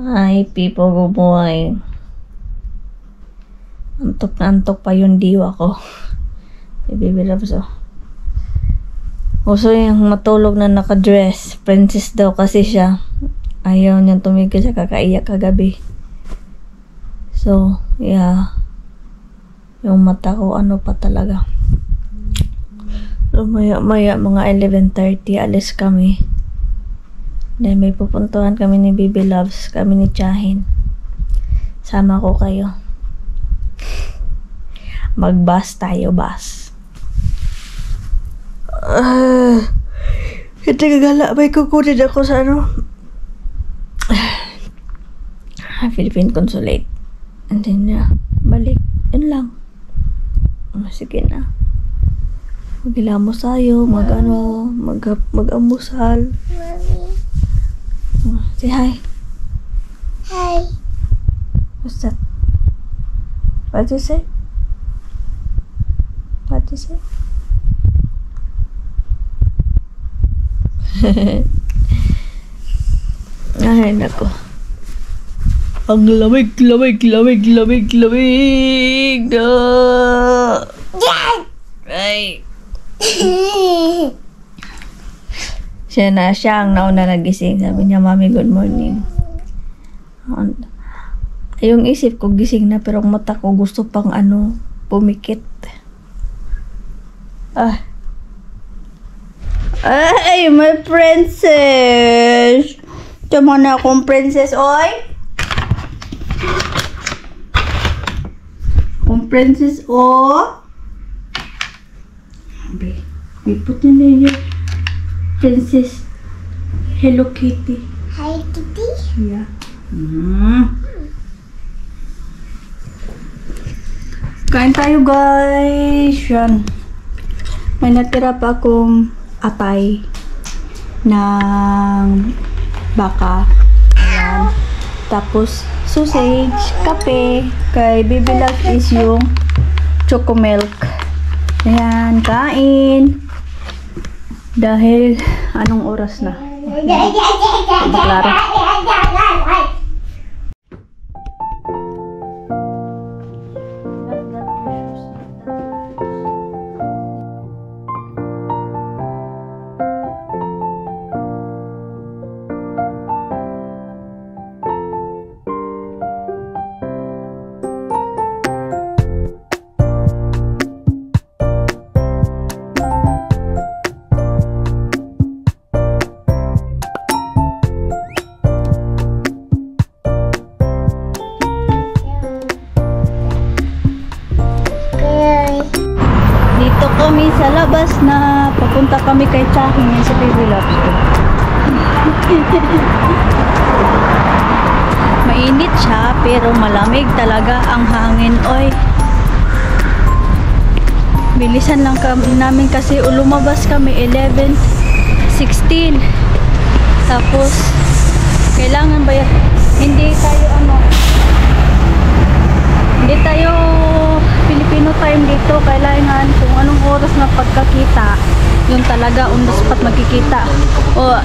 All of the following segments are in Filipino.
Hi, people, good boy. Antok na antok pa yung diwa ko. Baby loves, oh. Gusto yung matulog na naka-dress. Princess daw kasi siya. Ayaw niyang tumigil sa kakaiyak kagabi. So, yeah. Yung mata ko, ano pa talaga. So, maya, mga 11:30, alis kami. Then, may pupuntuhan kami ni Baby Loves, kami ni Chahin. Sama ko kayo. Mag-bus tayo, bus. Hindi kagala, may kukunin ako sa ano? Philippine Consulate. And then, balik. Yun lang. Sige na. Maghilamos tayo, mag-amusal. Say hi. Hi. What's that? What you say? What you say? Ay, nako. Ang lamig. Ay. Siya ang nauna nagising. Sabi niya, Mami, good morning. Yung isip ko gising na, pero ang mata ko gusto pang pumikit. Ay, my princess! Tama na akong princess, oy! Kung princess, oh! Ipot na niya. Princess Hello Kitty. Hi, Kitty. Yeah. Kain tayo, guys. Yan. May natira pa akong atay ng baka. Ayan. Tapos, sausage, kape. Kay Baby Love is yung choco milk. Ayan, kain. Dahil, anong oras na? Klaro. Kami sa labas na papunta kami kay Chahin sa Baby Loves ko. Mainit siya pero malamig talaga ang hangin, oy. Bilisan lang namin kasi lumabas kami 11:16. Tapos kailangan ba hindi tayo Filipino time dito, kailangan kung anong oras na pagkakita yung talaga on the spot magkikita o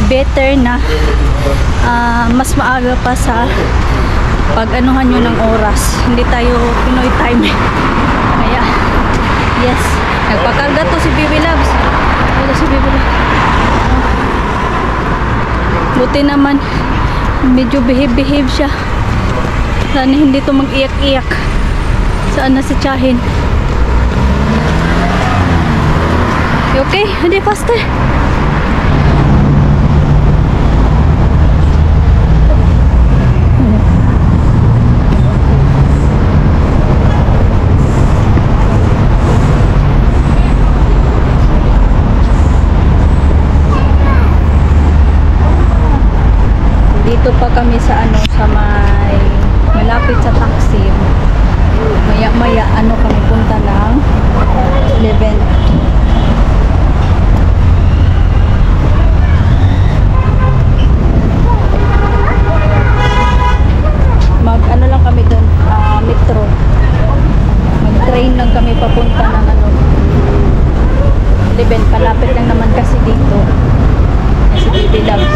better na mas maaga pa sa pag-anuhan nyo ng oras, hindi tayo Pinoy time. Kaya yes, nagpakarga to si Baby Loves. Ito si Baby Loves. Buti naman medyo behave siya. Sana hindi to mag-iyak-iyak. Saan na si Chahin? Okay? Hindi, faster. Dito pa kami sa sa malapit sa taxi. Maya kami punta ng 11. Lang kami doon, metro. Mag-train lang kami papunta ng 11. Palapit lang naman kasi dito. Si Baby Loves.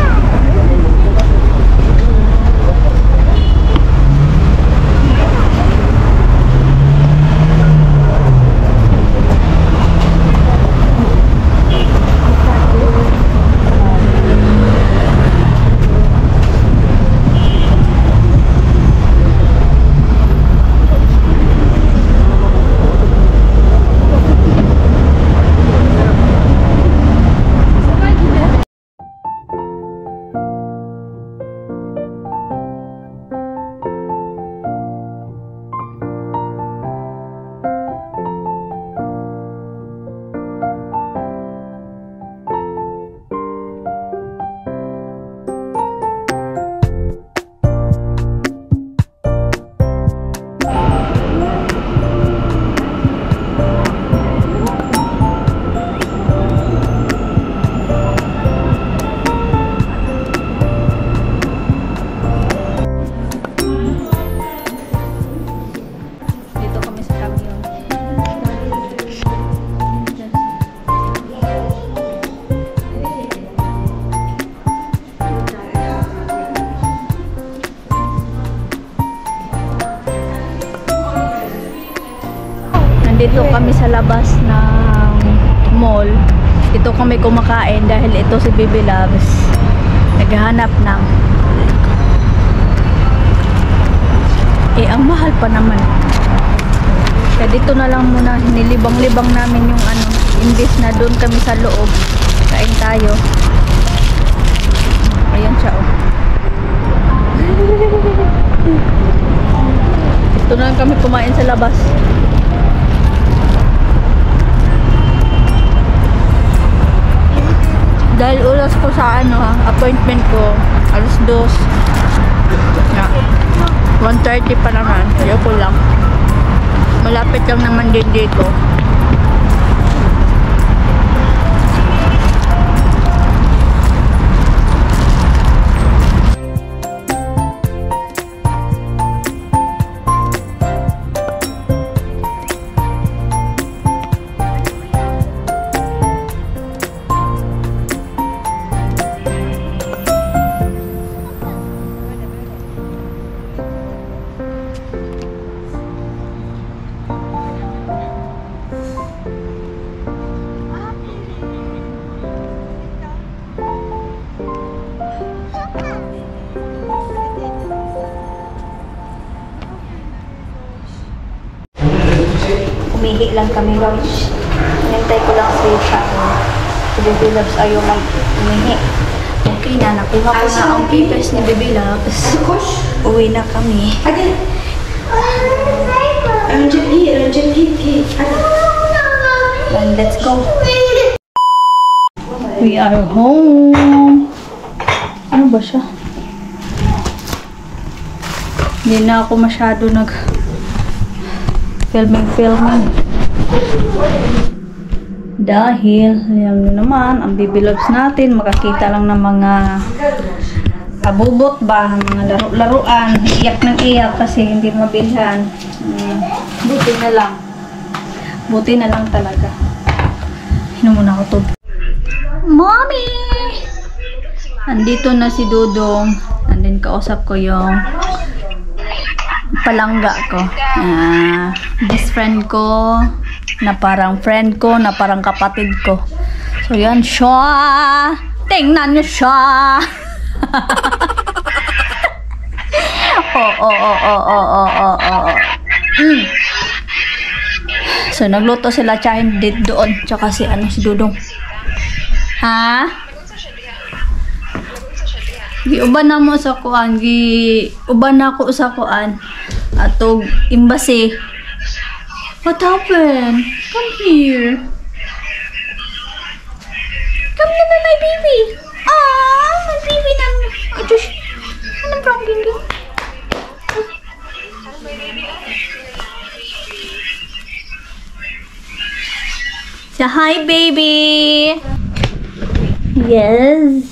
Nandito kami sa labas ng mall. Ito kami kumakain dahil ito si Baby Loves naghahanap ng ang mahal pa naman. Kaya dito na lang muna nilibang-libang namin yung ano, imbis na doon kami sa loob. Kain tayo. Ayan siya oh. Ito na lang kami kumain sa labas. Dahil oras ko sa ano appointment ko alas 2. Yeah. 1:30 pa naman. Ayoko lang. Malapit lang naman din dito. Umihi lang kami guys. Hinintay ko lang si Charo. Si Baby Loves ayaw mag-umihi. Okay na, nakuha ko na ang papers ni Baby Loves. Uwi na kami. And let's go. We are home. Ano ba siya? Hindi na ako masyado filming dahil yan naman ang Baby Loves natin makakita lang ng mga abubot ba, mga laro-laruan, iyak ng iyak kasi hindi mabilhan. Buti na lang talaga. Hinom muna ako to. Mommy! Andito na si Dudong, and then kausap ko yung palangga ko. Best friend ko, na parang friend ko, na parang kapatid ko. So yan siya. Tingnan niyo siya. So nagluto sila tsahin doon, tsaka si Dudong. Ha? Giuban na mo sa kuan, giuban na ako sa kuan. Atog imbase. What happened? Come here. Come na my baby. Ah, my baby na. Ito siya. Anong problem din? Say hi, baby. Yes.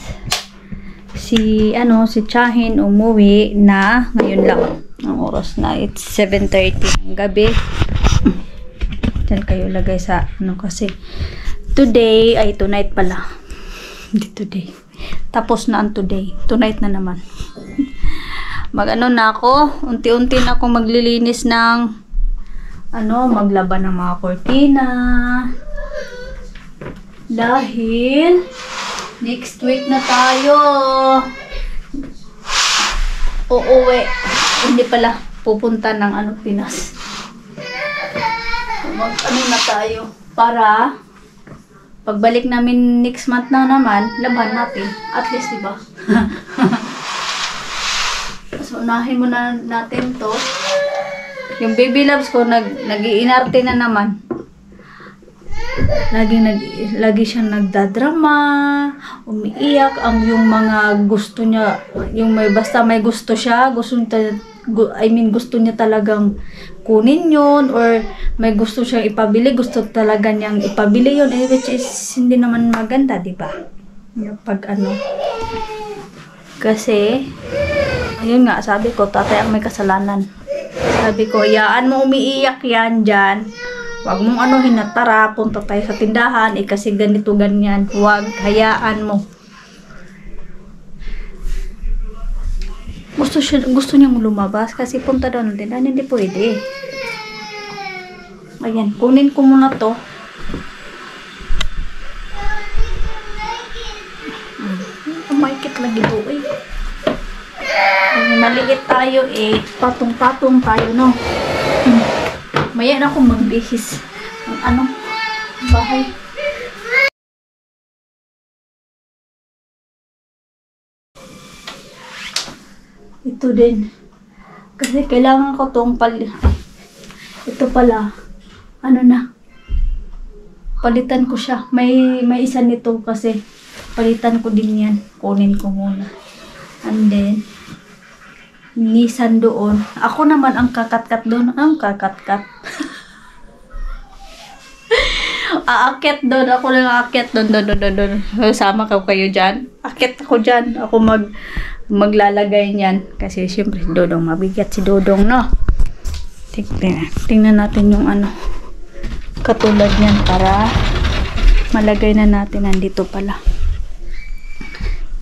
Si Chahin umuwi na ngayon lang. Ang oras na, it's 7:30 ng gabi. Diyan kayo lagay sa kasi today ay tonight pala. Hindi today. Tapos na ang today. Tonight na naman. Mag-ano na ako, unti-unti na ako maglilinis ng maglaban ng mga kortina. Dahil next week na tayo uuwi. Hindi pala pupunta ng Pinas. Mag-ano na tayo para pagbalik namin next month na naman, laban natin. At least, diba? So, unahin muna natin to. Yung Baby Loves ko, nag-iinarte na naman. Lagi siyang nagdadrama, umiiyak, yung mga gusto niya, basta may gusto siya, gusto niya talagang kunin yun, or may gusto siyang ipabili, gusto talaga niyang ipabili yun, which is hindi naman maganda, diba? Kasi, ayun nga, sabi ko, tatay ang may kasalanan. Sabi ko, yaan mo umiiyak yan dyan. Huwag mong hinatara, punta tayo sa tindahan, kasi ganito, ganyan. Huwag, hayaan mo. Gusto niyang lumabas kasi punta daw ng tindahan, hindi pwede. Ayan, kunin ko muna to. Maikit lagi to eh. Maliit tayo eh. Patong-patong tayo, no? Maya na akong magbihis. Ang bahay. Ito din. Kasi kailangan ko tong ito pala. Ano na? Palitan ko siya. May isa nito kasi palitan ko din yan. Kunin ko muna. And then, Nissan doon. Ako naman ang kakat-kat doon. Ang kakat-kat. Aakyat doon. Ako lang aakyat doon. Sama ko kayo dyan. Akyat ako dyan. Ako maglalagay niyan. Kasi syempre, Dodong. Mabigat si Dodong, no? Tingnan natin yung ano. Katulad niyan para malagay na natin. Nandito pala.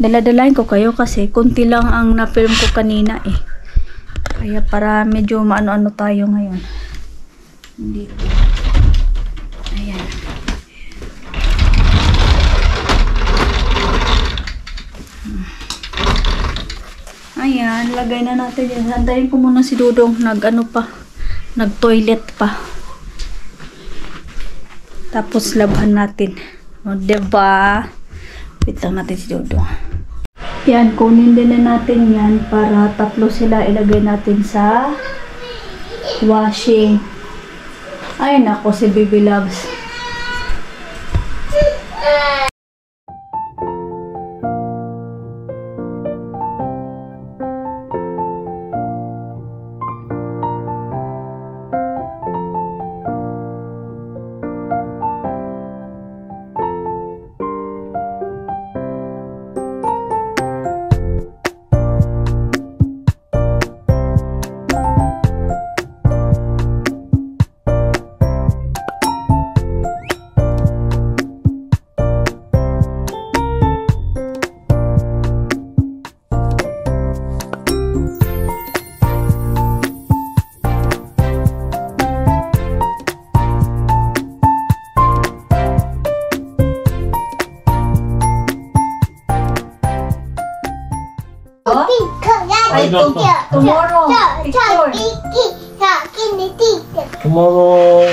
Daladalain ko kayo kasi kunti lang ang na-film ko kanina eh. Kaya para medyo maano-ano tayo ngayon. Dito. Ayan. Ayan, lagay na natin yan. Handayin ko muna si Dodong. Nag-toilet pa. Tapos labhan natin. O, diba? Wait lang natin si Dodong. Yan, kunin din na natin yan para tatlo sila ilagay natin sa washing. Ay nako, si Baby Loves. Tomorrow. Tomorrow.